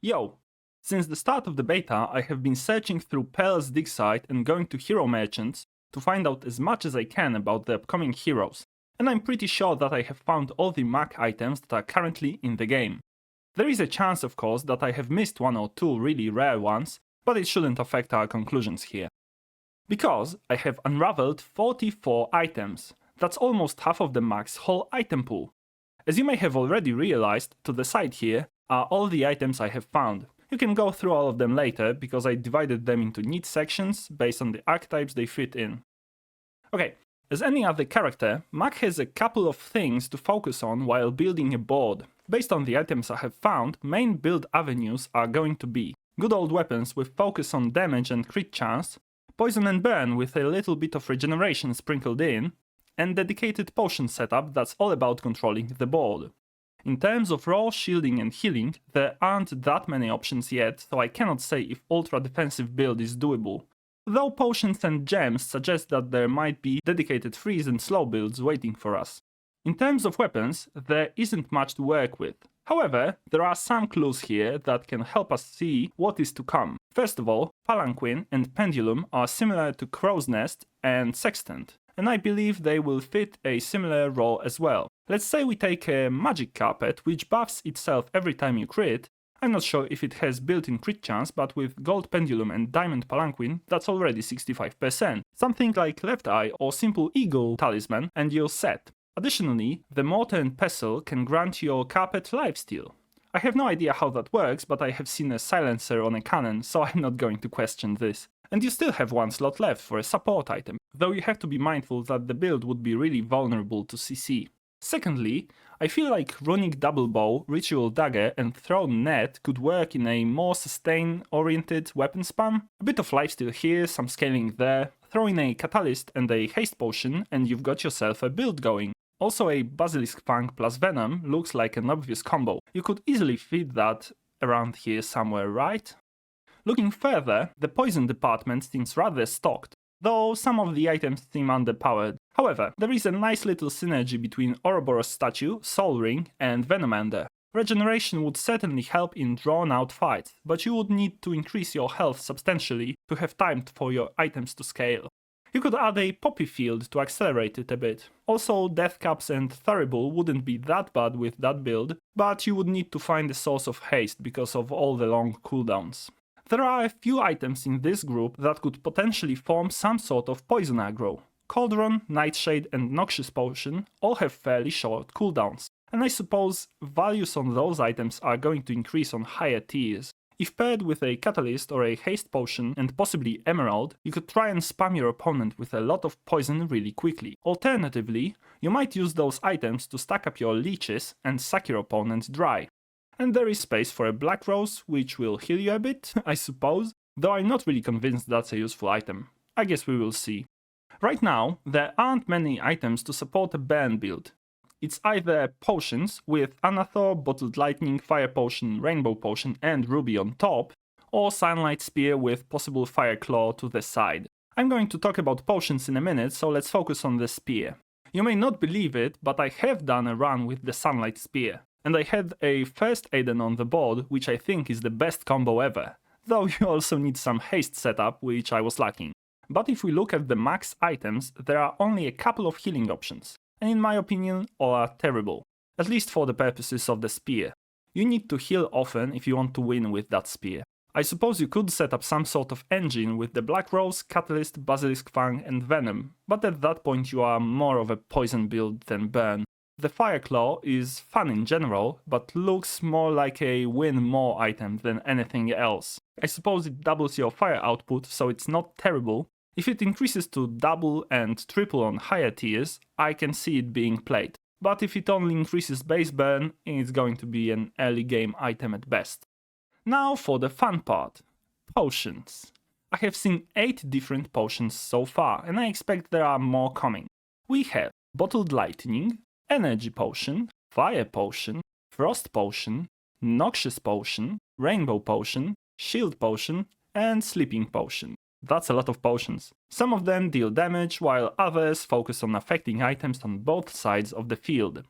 Yo! Since the start of the beta, I have been searching through Pearl's dig site and going to hero merchants to find out as much as I can about the upcoming heroes, and I'm pretty sure that I have found all the Mac items that are currently in the game. There is a chance, of course, that I have missed one or two really rare ones, but it shouldn't affect our conclusions here. Because I have unraveled 44 items. That's almost half of the Mac's whole item pool. As you may have already realized, to the side here are all the items I have found. You can go through all of them later, because I divided them into neat sections based on the archetypes they fit in. Okay, as any other character, Mac has a couple of things to focus on while building a board. Based on the items I have found, main build avenues are going to be good old weapons with focus on damage and crit chance, poison and burn with a little bit of regeneration sprinkled in, and dedicated potion setup that's all about controlling the board. In terms of raw shielding and healing, there aren't that many options yet, so I cannot say if ultra defensive build is doable. Though potions and gems suggest that there might be dedicated freeze and slow builds waiting for us. In terms of weapons, there isn't much to work with. However, there are some clues here that can help us see what is to come. First of all, Palanquin and Pendulum are similar to Crow's Nest and Sextant, and I believe they will fit a similar role as well. Let's say we take a Magic Carpet, which buffs itself every time you crit. I'm not sure if it has built-in crit chance, but with Gold Pendulum and Diamond Palanquin, that's already 65%. Something like Left Eye or simple Eagle Talisman and you're set. Additionally, the Mortar and Pestle can grant your carpet lifesteal. I have no idea how that works, but I have seen a silencer on a cannon, so I'm not going to question this. And you still have one slot left for a support item, though you have to be mindful that the build would be really vulnerable to CC. Secondly, I feel like Runic Double Bow, Ritual Dagger and Thrown Net could work in a more sustain-oriented weapon spam. A bit of lifesteal here, some scaling there, throw in a Catalyst and a Haste Potion and you've got yourself a build going. Also a Basilisk Fang plus Venom looks like an obvious combo. You could easily fit that around here somewhere, right? Looking further, the poison department seems rather stocked, though some of the items seem underpowered. However, there is a nice little synergy between Ouroboros Statue, Soul Ring and Venomander. Regeneration would certainly help in drawn-out fights, but you would need to increase your health substantially to have time for your items to scale. You could add a Poppy Field to accelerate it a bit. Also, Death Caps and Thurible wouldn't be that bad with that build, but you would need to find a source of haste because of all the long cooldowns. There are a few items in this group that could potentially form some sort of poison aggro. Cauldron, Nightshade and Noxious Potion all have fairly short cooldowns, and I suppose values on those items are going to increase on higher tiers. If paired with a Catalyst or a Haste Potion and possibly Emerald, you could try and spam your opponent with a lot of poison really quickly. Alternatively, you might use those items to stack up your leeches and suck your opponent dry. And there is space for a Black Rose, which will heal you a bit, I suppose, though I'm not really convinced that's a useful item. I guess we will see. Right now, there aren't many items to support a burn build. It's either potions with Anathor, Bottled Lightning, Fire Potion, Rainbow Potion and Ruby on top, or Sunlight Spear with possible Fire Claw to the side. I'm going to talk about potions in a minute, so let's focus on the spear. You may not believe it, but I have done a run with the Sunlight Spear. And I had a First Aiden on the board, which I think is the best combo ever, though you also need some haste setup, which I was lacking. But if we look at the max items, there are only a couple of healing options, and in my opinion, all are terrible, at least for the purposes of the spear. You need to heal often if you want to win with that spear. I suppose you could set up some sort of engine with the Black Rose, Catalyst, Basilisk Fang and Venom, but at that point you are more of a poison build than burn. The Fire Claw is fun in general, but looks more like a win more item than anything else. I suppose it doubles your fire output, so it's not terrible. If it increases to double and triple on higher tiers, I can see it being played. But if it only increases base burn, it's going to be an early game item at best. Now for the fun part. Potions. I have seen 8 different potions so far, and I expect there are more coming. We have Bottled Lightning, Energy Potion, Fire Potion, Frost Potion, Noxious Potion, Rainbow Potion, Shield Potion, and Sleeping Potion. That's a lot of potions. Some of them deal damage, while others focus on affecting items on both sides of the field.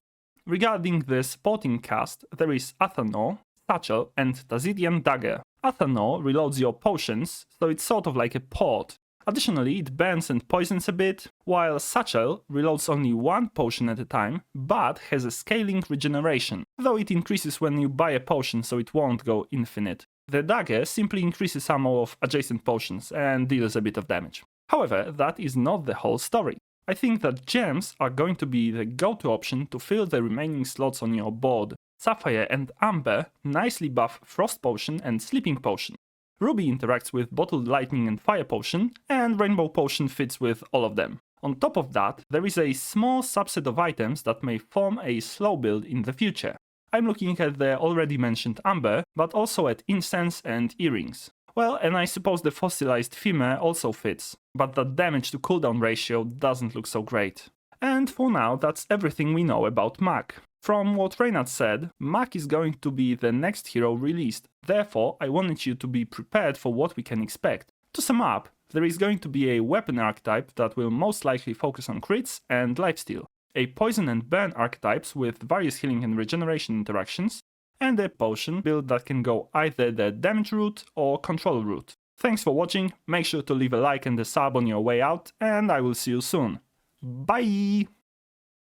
Regarding the supporting cast, there is Athanor, Satchel, and Tazidian Dagger. Athanor reloads your potions, so it's sort of like a port. Additionally, it burns and poisons a bit, while Satchel reloads only one potion at a time, but has a scaling regeneration, though it increases when you buy a potion, so it won't go infinite. The Dagger simply increases ammo of adjacent potions and deals a bit of damage. However, that is not the whole story. I think that gems are going to be the go-to option to fill the remaining slots on your board. Sapphire and Amber nicely buff Frost Potion and Sleeping Potion. Ruby interacts with Bottled Lightning and Fire Potion, and Rainbow Potion fits with all of them. On top of that, there is a small subset of items that may form a slow build in the future. I'm looking at the already mentioned Amber, but also at Incense and Earrings. Well, and I suppose the Fossilized Femur also fits, but the damage to cooldown ratio doesn't look so great. And for now, that's everything we know about Mac. From what Reynard said, Mac is going to be the next hero released, therefore I wanted you to be prepared for what we can expect. To sum up, there is going to be a weapon archetype that will most likely focus on crits and lifesteal, a poison and burn archetypes with various healing and regeneration interactions, and a potion build that can go either the damage route or control route. Thanks for watching, make sure to leave a like and a sub on your way out, and I will see you soon. Bye!